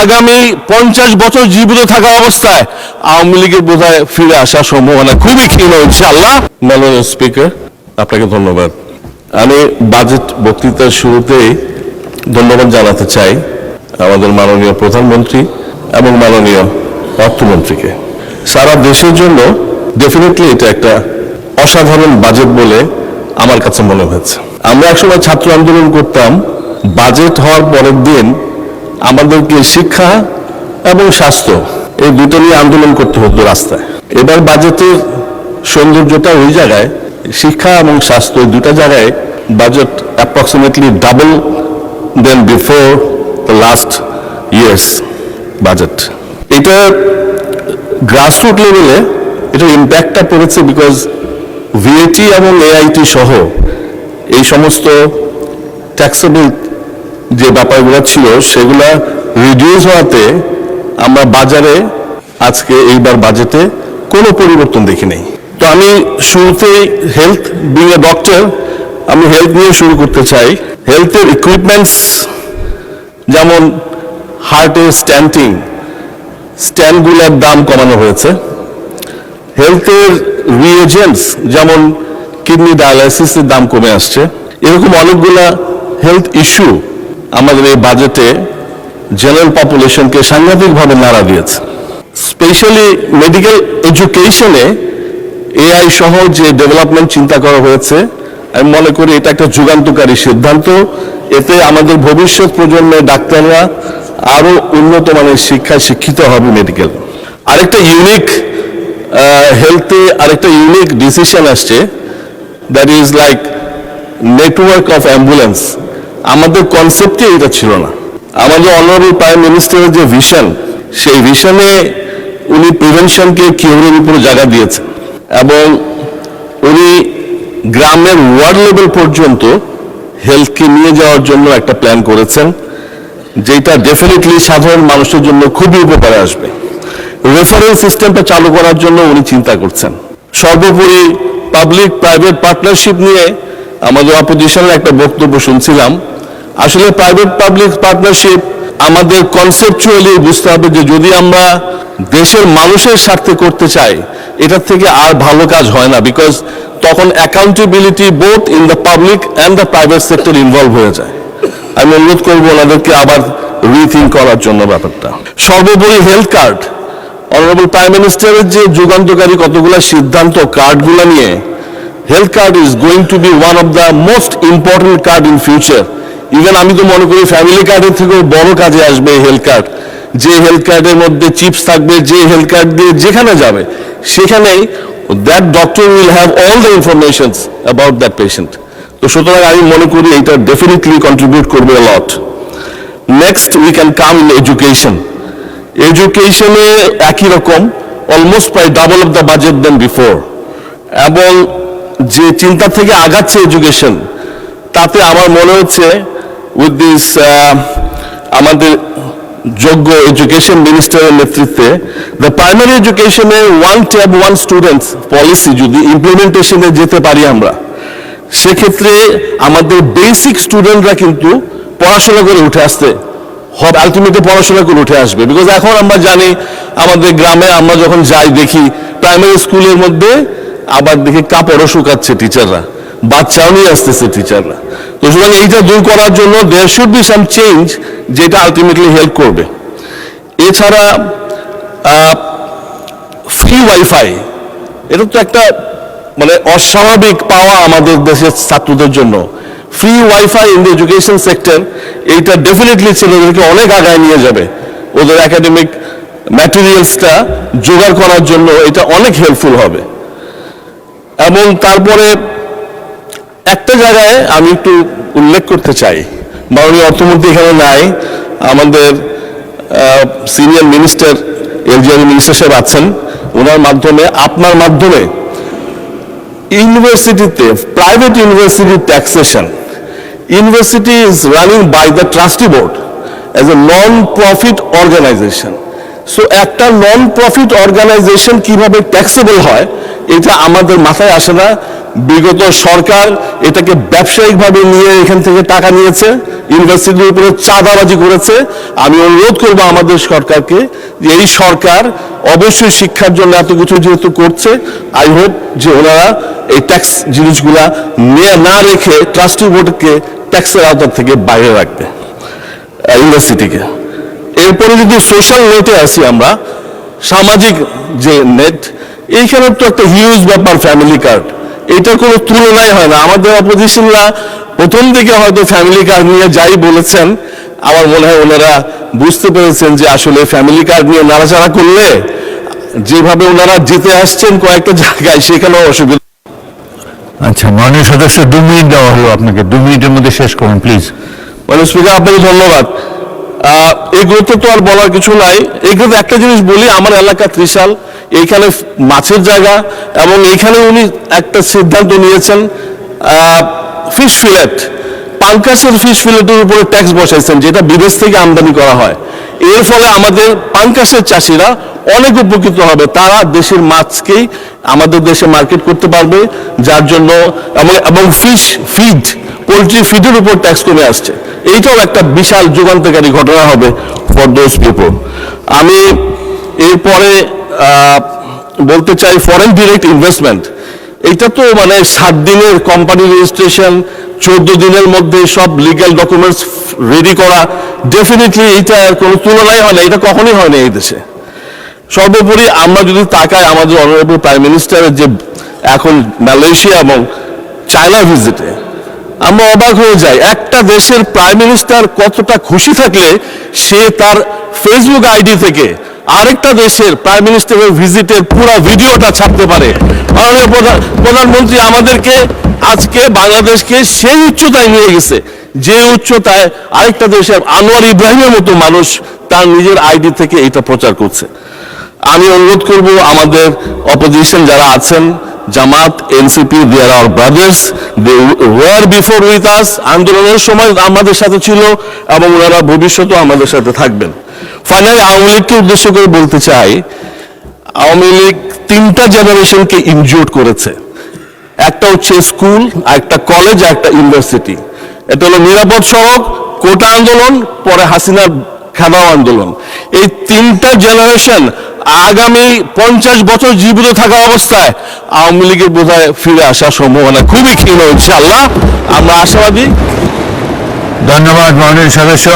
আগামী 50 বছর জীবিত থাকা অবস্থায় আওয়ামী লীগের বোধহয় ফিরে আসার সম্ভাবনা খুবই ক্ষীণ ইনশাআল্লাহ। মাননীয় স্পিকার, আপনাকে ধন্যবাদ। আমি বাজেট বক্তৃতার শুরুতেই ধন্যবাদ জানাতে চাই আমাদের মাননীয় প্রধানমন্ত্রী এবং মাননীয় অর্থমন্ত্রীকে। সারা দেশের জন্য ডেফিনেটলি এটা একটা অসাধারণ বাজেট বলে আমার কাছে মনে হয়েছে। আমরা একসময় ছাত্র আন্দোলন করতাম, বাজেট হওয়ার পরের দিন আমাদেরকে শিক্ষা এবং স্বাস্থ্য এই দুটো নিয়ে আন্দোলন করতে হতো রাস্তায়। এবার বাজেটের সৌন্দর্যটা ওই জায়গায়, শিক্ষা এবং স্বাস্থ্য দুটা জায়গায় budget approximately double than before the last years budget. এটা গ্রাসরুট লেভেলে এটা ইম্প্যাক্টটা পড়েছে বিকজ ভিএটি এবং এআইটি সহ এই সমস্ত ট্যাক্সেবল যে ব্যাপারগুলো ছিল সেগুলা রিডিউস হওয়াতে আমরা বাজারে আজকে এইবার বাজেটে কোনো পরিবর্তন দেখি নাই। তো আমি শুরুতেই হেলথ বিং এ ডক্টর, আমি হেলথ নিয়ে শুরু করতে চাই। হেলথের ইকুইপমেন্টস যেমন হার্টের স্ট্যান্ডগুলোর দাম কমানো হয়েছে। হেলথের রিএজেন্টস যেমন কিডনি ডায়ালাইসিসের দাম কমে আসছে। এরকম অনেকগুলা হেলথ ইস্যু আমাদের এই বাজেটে জেনারেল পপুলেশনকে সাংঘাতিকভাবে নাড়া দিয়েছে। স্পেশালি মেডিকেল এডুকেশনে এআই সহ যে ডেভেলপমেন্ট চিন্তা করা হয়েছে, আমি মনে করি এটা একটা যুগান্তকারী সিদ্ধান্ত। এতে আমাদের ভবিষ্যৎ প্রজন্মের ডাক্তাররা আরো উন্নত মানের শিক্ষায় শিক্ষিত হবে। মেডিকেল আরেকটা ইউনিক হেলথে আরেকটা ইউনিক ডিসিশন আসছে, that is like network of ambulance. আমাদের কনসেপ্টে এটা ছিল না। আমাদের অনারেবল প্রাইম মিনিস্টারের যে ভিশন, সেই ভিশনে উনি প্রিভেনশনকে কিউরের উপরে জায়গা দিয়েছেন এবং উনি গ্রামের ওয়ার্ড লেভেল পর্যন্ত হেলথকে নিয়ে যাওয়ার জন্য একটা প্ল্যান করেছেন, যেটা ডেফিনেটলি সাধারণ মানুষের জন্য খুবই উপকারে আসবে। রেফারেল সিস্টেমটা চালু করার জন্য উনি চিন্তা করছেন। সর্বোপরি পাবলিক প্রাইভেট পার্টনারশিপ নিয়ে আমাদের অপোজিশনের একটা বক্তব্য শুনছিলাম। আসলে প্রাইভেট পাবলিক পার্টনারশিপ আমাদের কনসেপচুয়ালি বুঝতে হবে যে যদি আমরা দেশের মানুষের স্বার্থে করতে চাই, এটার থেকে আর ভালো কাজ হয় না, বিকজ তখন accountability both in the public and the private sector involve হয়ে যায়। আমি অনুরোধ করবো ওনাদেরকে আবার রিথিঙ্ক করার জন্য ব্যাপারটা। সর্বোপরি হেলথ কার্ড, অনারেবল প্রাইম মিনিস্টারের যে যুগান্তকারী কতগুলো সিদ্ধান্ত কার্ডগুলো নিয়ে, health card is going to be one of the most important card in future. Even আমি তো মনে করি ফ্যামিলি কার্ডের থেকেও বড় কাজে আসবে হেলথ কার্ড। যে হেলথ কার্ডের মধ্যে চিপস থাকবে, যে হেলথ কার্ড দিয়ে যেখানে যাবে সেখানেই that doctor will have all the informations about that patient. তো সুতরাং আমি মনে করি এটা ডেফিনেটলি কন্ট্রিবিউট করবে a lot. Next we can come in education. এডুকেশনে একই রকম, অলমোস্ট প্রায় double of the budget then before. এবং যে চিন্তা থেকে আগাচ্ছে এডুকেশন, তাতে আমার মনে হচ্ছে উইথ দিস আমাদের যোগ্য এডুকেশন মিনিস্টারের নেতৃত্বে দ্য প্রাইমারি এডুকেশনে one tab one students policy যদি ইমপ্লিমেন্টেশনে যেতে পারি আমরা, সেক্ষেত্রে আমাদের বেসিক স্টুডেন্টরা কিন্তু পড়াশোনা করে উঠে আসতে হবে, আলটিমেটলি পড়াশোনা করে উঠে আসবে। বিকজ এখন আমরা জানি আমাদের গ্রামে আমরা যখন যাই দেখি প্রাইমারি স্কুলের মধ্যে আবার দেখি কাপড়ও শুকাচ্ছে টিচাররা, বাচ্চাও নিয়ে আসতেছে টিচাররা। তো সুতরাং এইটা দূর করার জন্য there should be some change, যেটা আলটিমেটলি হেল্প করবে। এছাড়া ফ্রি ওয়াইফাই, এটা তো একটা মানে অস্বাভাবিক পাওয়া আমাদের দেশের ছাত্রদের জন্য। Free wifi in the education sector, এইটা ডেফিনেটলি ছেলেদেরকে অনেক আগায় নিয়ে যাবে। ওদের একাডেমিক ম্যাটেরিয়ালসটা জোগাড় করার জন্য এটা অনেক হেল্পফুল হবে। এবং তারপরে একটা জায়গায় আমি একটু উল্লেখ করতে চাই, মাননীয় অর্থমন্ত্রী এখানে নাই, আমাদের সিনিয়র মিনিস্টার এলজিআর মিনিস্টার সাহেব আছেন, ওনার মাধ্যমে আপনার মাধ্যমে ইউনিভার্সিটিতে private university taxation, university is running by the trustee board as a non profit organisation. So একটা নন প্রফিট অর্গানাইজেশন কিভাবে ট্যাক্সেবল হয় এটা আমাদের মাথায় আসে না। বিগত সরকার এটাকে ব্যবসায়িকভাবে নিয়ে এখান থেকে টাকা নিয়েছে, ইউনিভার্সিটির উপরে চাঁদাবাজি করেছে। আমি অনুরোধ করব আমাদের সরকারকে যে এই সরকার অবশ্যই শিক্ষার জন্য এত কিছু যেহেতু করছে, আই হোপ যে ওনারা এই ট্যাক্স জিনিসগুলা নিয়ে না রেখে ট্রাস্টি বোর্ডকে ট্যাক্সের আওতা থেকে বাইরে রাখবে ইউনিভার্সিটিকে। এরপরে যদি সোশ্যাল নেটে আসি আমরা, সামাজিক যে নেট, এইখানে তো একটা হিউজ ব্যাপার ফ্যামিলি কার্ড, এটার কোনো তুলনাই হয় না। আমাদের অপোজিশনরা প্রথম দিকে হয়তো ফ্যামিলি কার্ড নিয়ে যাই বলেছেন, আমার মনে হয় ওনারা বুঝতে পেরেছেন যে আসলে ফ্যামিলি কার্ড নিয়ে নাড়াচাড়া করলে যেভাবে ওনারা জিতে আসছেন কয়েকটা জায়গায়, সেখানেও অসুবিধা। আচ্ছা, মাননীয় সদস্য 2 মিনিট দেওয়া হলো আপনাকে, 2 মিনিটের মধ্যে শেষ করুন প্লিজ। মানে স্পিকার, আপনাকে ধন্যবাদ। এগুলোতে তো আর বলার কিছু নাই। এগুলোতে একটা জিনিস বলি, আমার এলাকা ত্রিশাল, এইখানে মাছের জায়গা, এবং এইখানে উনি একটা সিদ্ধান্ত নিয়েছেন ফিশ ফিলেট, পাঙ্কাসের ফিশ ফিলেটের উপরে ট্যাক্স বসাইছেন, যেটা বিদেশ থেকে আমদানি করা হয়। এর ফলে আমাদের পাঙ্কাসের চাষিরা অনেক উপকৃত হবে, তারা দেশের মাছকেই আমাদের দেশে মার্কেট করতে পারবে, যার জন্য এবং ফিশ ফিড, পোলট্রি ফিডের উপর ট্যাক্স কমে আসছে। এইটাও একটা বিশাল যুগান্তকারী ঘটনা হবে ফর দোজ পিপল। আমি এরপরে বলতে চাই ফরেন ডিরেক্ট ইনভেস্টমেন্ট, এইটা তো মানে 7 দিনের কোম্পানি রেজিস্ট্রেশন, 14 দিনের মধ্যে সব লিগ্যাল ডকুমেন্টস রেডি করা, ডেফিনেটলি এইটা কোনো তুলনাই হয় না, এটা কখনোই হয় না এই দেশে। সর্বোপরি আমরা যদি তাকাই আমাদের অনারেবল প্রাইম মিনিস্টারের যে এখন মালয়েশিয়া এবং চায়না ভিজিটে, আমরা অবাক হয়ে যাই। একটা দেশের প্রাইম মিনিস্টার কতটা খুশি থাকলে সে তার ফেসবুক আইডি থেকে আরেকটা দেশের প্রাইম মিনিস্টারের ভিজিটের পুরো ভিডিওটা ছাড়তে পারে। মাননীয় প্রধানমন্ত্রী আমাদেরকে আজকে বাংলাদেশকে সেই উচ্চতায় নিয়ে গেছে, যে উচ্চতায় আরেকটা দেশের আনোয়ার ইব্রাহিমের মতো মানুষ তার নিজের আইডি থেকে এটা প্রচার করছে। আমি অনুরোধ করব আমাদের অপোজিশন যারা আছেন, Jamaat, NCP, they are our brothers, they were before with us, আন্দোলনের সময় আমাদের সাথে ছিল এবং ওনারা ভবিষ্যতেও আমাদের সাথে থাকবেন। ফাইনালি আওয়ামী লীগকে উদ্দেশ্য করে বলতে চাই, আওয়ামী লীগ 3টা জেনারেশনকে ইনজুর্ড করেছে। একটা হচ্ছে স্কুল, একটা কলেজ, একটা ইউনিভার্সিটি। এটা হলো নিরাপদ সড়ক, কোটা আন্দোলন, পরে হাসিনার খাদাও আন্দোলন। এই 3টা জেনারেশন আগামী 50 বছর জীবিত থাকা অবস্থায় আওয়ামী লীগের বোধহয় ফিরে আসার সম্ভাবনা খুবই ক্ষীণ। ইনশাআল্লাহ আমরা আশাবাদী। ধন্যবাদ মাননীয় সদস্য।